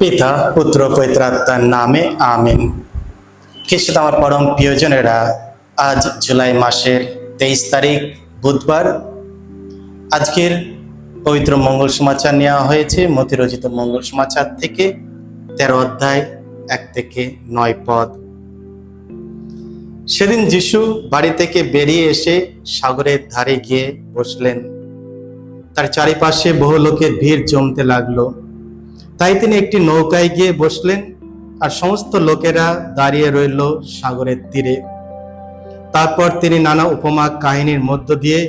পিতা পুত্র পবিত্রাত্মার নামে আমিন। খ্রিস্ট আমার পরম প্রিয়জনেরা, আজ জুলাই মাসের 23 তারিখ বুধবার। আজকের পবিত্র মঙ্গল সমাচার নেওয়া হয়েছে মতি রচিত মঙ্গল সমাচার থেকে 13 অধ্যায় 1 থেকে 9 পদ। সেদিন যিশু বাড়ি থেকে বেরিয়ে এসে সাগরের ধারে গিয়ে বসলেন। তার চারিপাশে বহু লোকের ভিড় জমতে লাগলো। তাই তিনি একটি নৌকায় গিয়ে বসলেন, আর সমস্ত লোকেরা দাঁড়িয়ে রইল সাগরের তীরে। তারপর তিনি নানা উপমা কাহিনীর মধ্য দিয়ে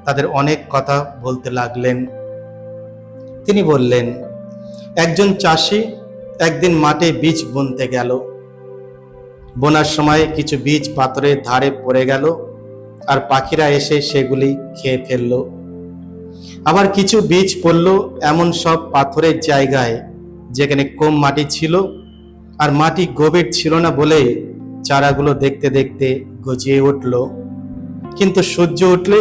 তাদের অনেক কথা বলতে লাগলেন। তিনি বললেন, একজন চাষি একদিন মাঠে বীজ বুনতে গেল। বোনার সময় কিছু বীজ পাথরের ধারে পড়ে গেল, আর পাখিরা এসে সেগুলি খেয়ে ফেলল। আবার কিছু বীজ পড়ল এমন সব পাথরের জায়গায় যেখানে কম মাটি ছিল, আর মাটি গভীর ছিল না বলে চারাগুলো দেখতে দেখতে গজিয়ে উঠল। কিন্তু সূর্য উঠলে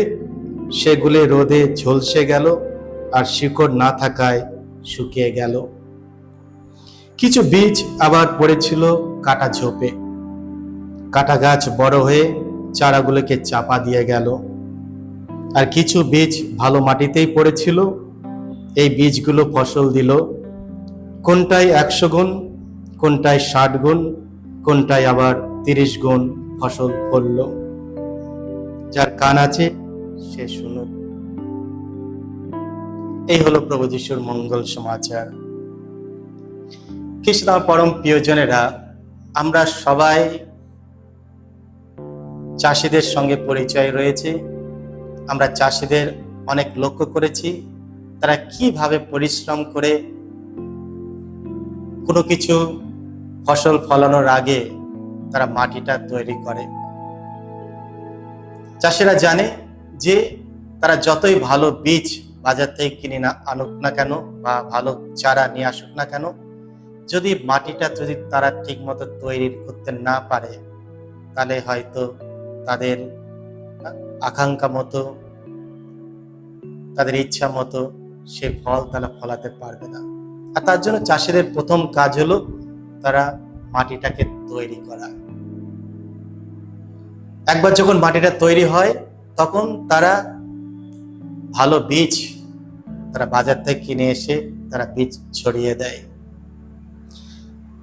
সেগুলি রোদে ঝলসে গেল, আর শিকড় না থাকায় শুকিয়ে গেল। কিছু বীজ আবার পড়েছিল কাটা ঝোপে। কাটা গাছ বড় হয়ে চারাগুলোকে চাপা দিয়ে গেল। আর কিছু বীজ ভালো মাটিতেই পড়েছিল। এই বীজগুলো ফসল দিল, কোনটায় 100 গুণ, কোনটায় 60 গুণ, কোনটায় আবার 30 গুণ ফসল ফলল। যার কান আছে সে শুনুক। এই হলো প্রভু যিশুর মঙ্গল সমাচার। খ্রিস্ট পরম প্রিয়জনেরা, আমরা সবাই চাষিদের সঙ্গে পরিচয় রয়েছে। আমরা চাষিদের অনেক লক্ষ্য করেছি, তারা কিভাবে পরিশ্রম করে কোনো কিছু ফসল ফলানোর আগে তারা মাটিটা তৈরি করে। চাষিরা জানে যে তারা যতই ভালো বীজ বাজার থেকে কিনে না আনুক না কেন, বা ভালো চারা নিয়ে আসুক না কেন, যদি মাটিটা যদি তারা ঠিক মতো তৈরি করতে না পারে, তাহলে হয়তো তাদের আকাঙ্ক্ষা মতো, তাদের ইচ্ছা মতো সে ফল তারা ফলাতে পারবে না। আর তার জন্য চাষিদের প্রথম কাজ হলো তারা মাটিটাকে তৈরি করা। একবার যখন মাটিটা তৈরি হয়, তখন তারা ভালো বীজ তারা বাজার থেকে কিনে এসে তারা বীজ ছড়িয়ে দেয়।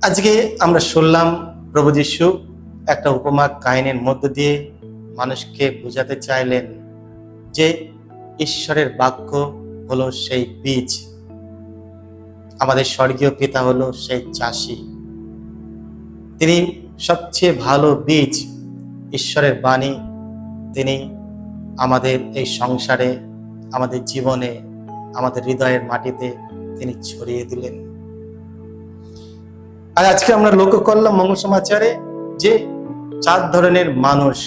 আজকে আমরা শুনলাম প্রভু যিশু একটা উপমা কাহিনীর মধ্য দিয়ে মানুষকে বোঝাতে চাইলেন যে ঈশ্বরের বাক্য হলো সেই বীজ, আমাদের স্বর্গীয় পিতা হলো সেই চাষি। তিনি সবচেয়ে ভালো বীজ, ঈশ্বরের বাণী তিনি আমাদের এই সংসারে, আমাদের জীবনে, আমাদের হৃদয়ের মাটিতে তিনি ছড়িয়ে দিলেন। আর আজকে আমরা লক্ষ্য করলাম মঙ্গল সমাচারে যে 4 ধরনের মানুষ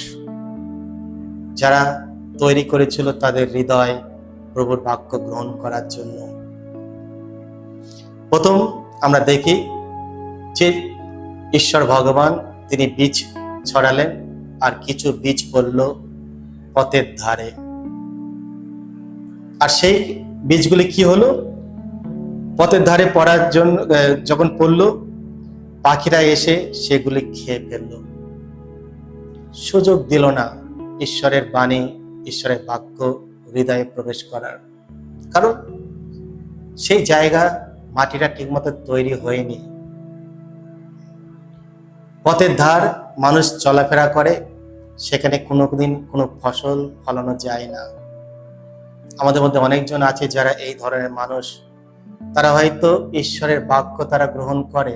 যারা তৈরি করেছিল তাদের হৃদয় প্রভুর বাক্য গ্রহণ করার জন্য। প্রথম আমরা দেখি যে ঈশ্বর ভগবান তিনি বীজ ছড়ালেন, আর কিছু বীজ পড়ল পথের ধারে। আর সেই বীজগুলি কি হলো? পথের ধারে পড়ার জন্য যখন পড়লো, পাখিরা এসে সেগুলি খেয়ে ফেলল। সুযোগ দিল না ঈশ্বরের বাণী, ঈশ্বরের বাক্য হৃদয়ে প্রবেশ করার, কারণ সেই জায়গা মাটিটা ঠিকমতো তৈরি হয়নি। পথের ধার মানুষ চলাফেরা করে, সেখানে কোনোদিন কোনো ফসল ফলানো যায় না। আমাদের মধ্যে অনেকজন আছে যারা এই ধরনের মানুষ। তারা হয়তো ঈশ্বরের বাক্য তারা গ্রহণ করে,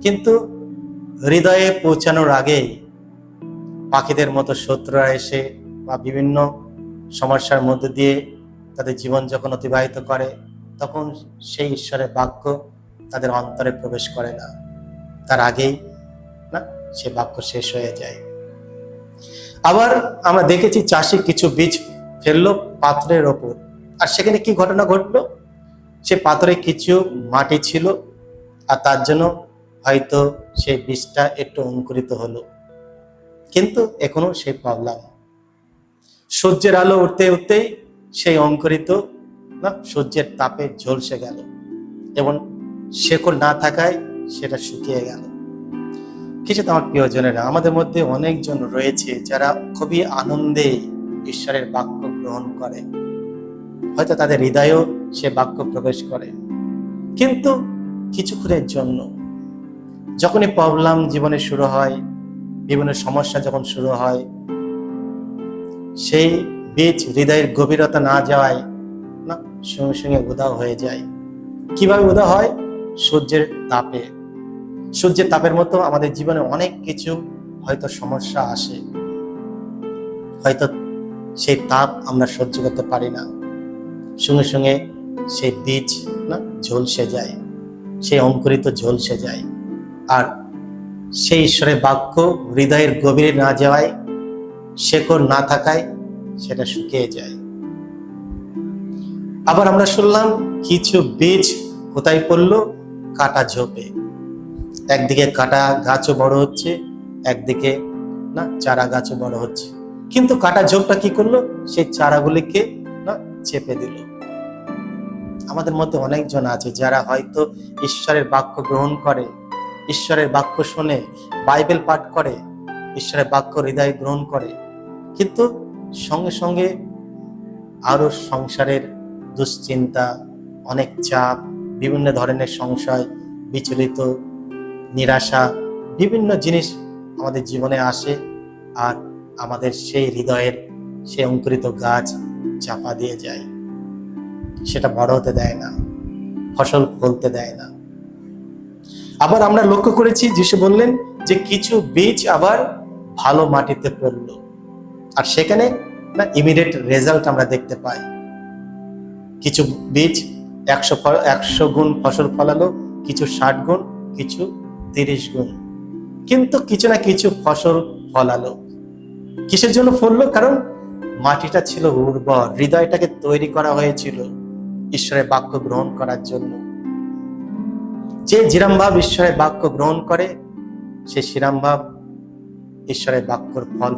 কিন্তু হৃদয়ে পৌঁছানোর আগেই পাখিদের মতো শত্রুরা এসে বা বিভিন্ন সমস্যার মধ্যে দিয়ে তাদের জীবন যখন অতিবাহিত করে, তখন সেই ঈশ্বরের বাক্য তাদের অন্তরে প্রবেশ করে না। তার আগেই না সে বাক্য শেষ হয়ে যায়। আবার আমরা দেখেছি চাষি কিছু বীজ ফেললো পাথরের ওপর, আর সেখানে কি ঘটনা ঘটলো? সে পাথরে কিছু মাটি ছিল, আর তার জন্য হয়তো সেই বীজটা একটু অঙ্কুরিত হলো, কিন্তু এখনো সেই প্রবলেম। সূর্যের আলো উঠতে উঠতেই সেই অঙ্কুরিত না সূর্যের তাপে ঝলসে গেল, এবং শেকড় না থাকায় সেটা শুকিয়ে গেল। কিছু তো আমার প্রিয়জনেরা, আমাদের মধ্যে অনেকজন রয়েছে যারা খুবই আনন্দে ঈশ্বরের বাক্য গ্রহণ করে, হয়তো তাদের হৃদয়েও সে বাক্য প্রবেশ করে, কিন্তু কিছুক্ষণের জন্য যখনই প্রবলেম জীবনে শুরু হয়, বিভিন্ন সমস্যা যখন শুরু হয়, সেই বীজ হৃদয়ের গভীরতা না যাওয়ায় না সঙ্গে সঙ্গে উধাও হয়ে যায়। কিভাবে উধাও হয়? সূর্যের তাপে। সূর্যের তাপের মতো আমাদের জীবনে অনেক কিছু হয়তো সমস্যা আসে, হয়তো সেই তাপ আমরা সহ্য করতে পারি না, সঙ্গে সঙ্গে সেই বীজ না ঝলসে যায়, সেই অঙ্কুরিত ঝলসে যায়। আর সেই ঈশ্বরের বাক্য হৃদয়ের গভীরে না যাওয়ায়, শেকড় না থাকায় সেটা শুকিয়ে যায়। আবার আমরা শুনলাম কিছু বীজ কোথায় পড়লো? কাটা ঝোপে। একদিকে কাটা গাছও বড় হচ্ছে, একদিকে না চারা গাছও বড় হচ্ছে, কিন্তু কাটা ঝোপটা কি করলো? সেই চারাগুলিকে না চেপে দিল। আমাদের মধ্যে অনেকজন আছে যারা হয়তো ঈশ্বরের বাক্য গ্রহণ করে, ঈশ্বরের বাক্য শুনে, বাইবেল পাঠ করে, ঈশ্বরের বাক্য হৃদয়ে গ্রহণ করে, কিন্তু সঙ্গে সঙ্গে আরো সংসারের দুশ্চিন্তা, অনেক চাপ, বিভিন্ন ধরনের সংশয়, বিচলিত, নিরাশা, বিভিন্ন জিনিস আমাদের জীবনে আসে, আর আমাদের সেই হৃদয়ের সেই অঙ্কুরিত গাছ চাপা দিয়ে যায়, সেটা বড় হতে দেয় না, ফসল ফলতে দেয় না। আবার আমরা লক্ষ্য করেছি যিশু বললেন যে কিছু বীজ আবার ভালো মাটিতে পড়লো, আর সেখানে না ইমিডিয়েট রেজাল্ট আমরা দেখতে পাই। কিছু বীজ 100 গুণ ফসল ফলালো, কিছু 60 গুণ, কিছু 30 গুণ, কিন্তু কিছু না কিছু ফসল ফলালো। কিসের জন্য ফললো? কারণ মাটিটা ছিল উর্বর, হৃদয়টাকে তৈরি করা হয়েছিল ঈশ্বরের বাক্য গ্রহণ করার জন্য। যে যেরকম ঈশ্বরের বাক্য গ্রহণ করে, সে সেরকম ঈশ্বরের বাক্যর ফল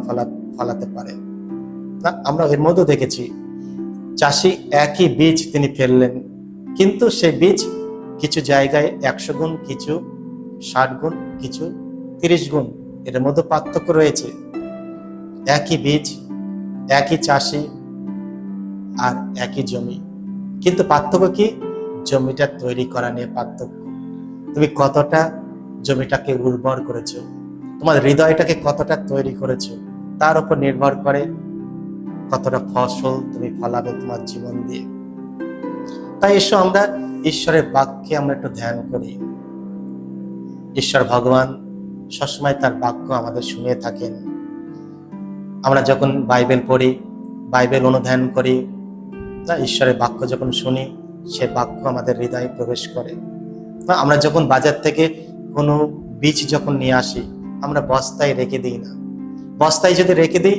ফলাতে পারে না। আমরা এর মধ্যে দেখেছি চাষি একই বীজ তিনি ফেললেন, কিন্তু সেই বীজ কিছু জায়গায় 100 গুণ, কিছু 60 গুণ, কিছু 30 গুণ, এর মধ্যে পার্থক্য রয়েছে। একই বীজ, একই চাষি আর একই জমি, কিন্তু পার্থক্য কি? জমিটা তৈরি করা নিয়ে পার্থক্য। তুমি কতটা জমিটাকে উর্বর করেছো, তোমার হৃদয়টাকে কতটা তৈরি করেছো, তার উপর নির্ভর করে কতটা ফসল তুমি ফলাবে তোমার জীবন দিয়ে। তাই এসো আমরা ঈশ্বরের বাক্যে আমরা একটু ধ্যান করি। ঈশ্বর ভগবান সবসময় তার বাক্য আমাদের শুনিয়ে থাকেন। আমরা যখন বাইবেল পড়ি, বাইবেল অনুধ্যান করি, না ঈশ্বরের বাক্য যখন শুনি, সে বাক্য আমাদের হৃদয়ে প্রবেশ করে। না আমরা যখন বাজার থেকে কোনো বীজ যখন নিয়ে আসি, আমরা বস্তায় রেখে দিই না। বস্তায় যদি রেখে দিই,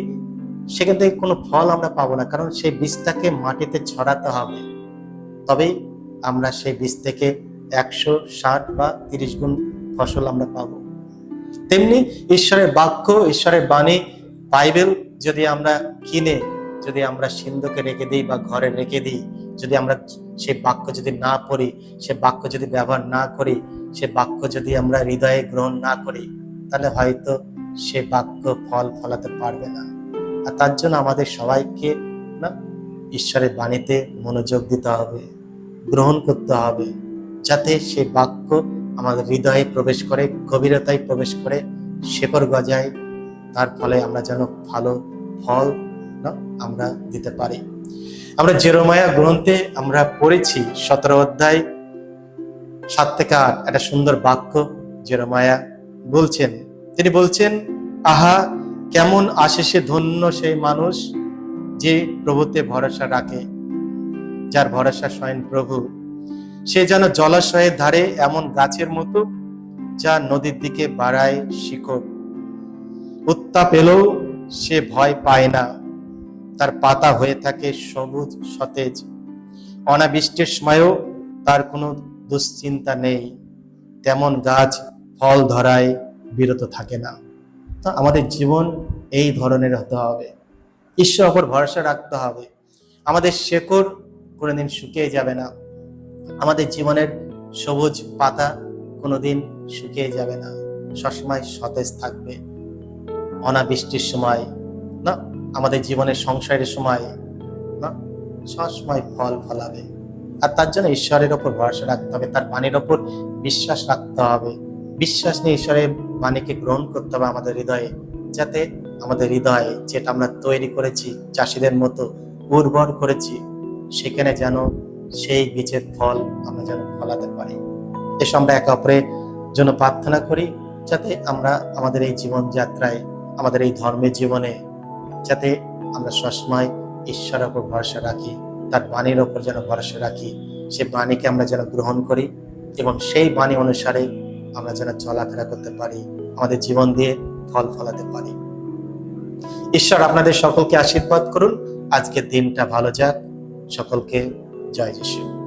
সেখান থেকে কোনো ফল আমরা পাবো না, কারণ সেই বীজটাকে মাটিতে ছড়াতে হবে, তবেই আমরা সেই বীজ থেকে 160 বা 30 গুণ ফসল আমরা পাবো। তেমনি ঈশ্বরের বাক্য, ঈশ্বরের বাণী, বাইবেল যদি আমরা কিনে, যদি আমরা সিন্ধুকে রেখে দিই বা ঘরে রেখে দিই, যদি আমরা সেই বাক্য যদি না পড়ি, সে বাক্য যদি ব্যবহার না করি, সে বাক্য যদি আমরা হৃদয়ে গ্রহণ না করি, তাহলে হয়তো সে বাক্য ফল ফলাতে পারবে না। আর তার জন্য আমাদের সবাইকে না ঈশ্বরের বাণীতে মনোযোগ দিতে হবে, গ্রহণ করতে হবে, যাতে সেই বাক্য আমাদের হৃদয়ে প্রবেশ করে, গভীরতায় প্রবেশ করে, শেকড় গজায়, তার ফলে আমরা যেন ভালো ফল না আমরা দিতে পারি। আমরা জেরেমিয়া গ্রন্থে আমরা পড়েছি 17 অধ্যায় 7 থেকে 8, একটা সুন্দর বাক্য জেরেমিয়া বলছেন। তিনি বলছেন, আহা কেমন আশিসে ধন্য সেই মানুষ যে প্রভুতে ভরসা রাখে, যার ভরসা স্বয়ং প্রভু। সে যেন জলাশয়ের ধারে এমন গাছের মতো, যা নদীর দিকে বাড়ায় শিকড়। উত্তাপ এলেও সে ভয় পায় না, তার পাতা হয়ে থাকে সবুজ সতেজ। অনাবৃষ্টির সময়ও তার কোনো দুশ্চিন্তা নেই, তেমন গাছ ফল ধরায় বিরত থাকে না। তো আমাদের জীবন এই ধরনের হতে হবে, ঈশ্বরের উপর ভরসা রাখতে হবে। আমাদের শেকড় কোনোদিন শুকিয়ে যাবে না, আমাদের জীবনের সবুজ পাতা কোনোদিন শুকিয়ে যাবে না, সবসময় সতেজ থাকবে। অনাবৃষ্টির সময় না, আমাদের জীবনের সংসারের সময় না, সবসময় ফল ফলাবে। আর তার জন্য ঈশ্বরের ওপর ভরসা রাখতে হবে, তার বাণীর ওপর বিশ্বাস রাখতে হবে। বিশ্বাস নিয়ে ঈশ্বরের বাণীকে গ্রহণ করতে হবে আমাদের হৃদয়ে, যাতে আমাদের হৃদয়ে যেটা আমরা তৈরি করেছি, চাষিদের মতো উর্বর করেছি, সেখানে যেন সেই বীজের ফল আমরা যেন ফলাতে পারি। এসব আমরা একে অপরের জন্য প্রার্থনা করি, যাতে আমরা আমাদের এই জীবনযাত্রায়, আমাদের এই ধর্মের জীবনে, যাতে আমরা সবসময় ঈশ্বরের ওপর ভরসা রাখি, তার বাণীর ওপর যেন ভরসা রাখি, সেই বাণীকে আমরা যেন গ্রহণ করি এবং সেই বাণী অনুসারে আমরা যেন চলাফেরা করতে পারি, আমাদের জীবন দিয়ে ফল ফলাতে পারি। ঈশ্বর আপনাদের সকলকে আশীর্বাদ করুন। আজকের দিনটা ভালো যাক। সকলকে জয় যিশু।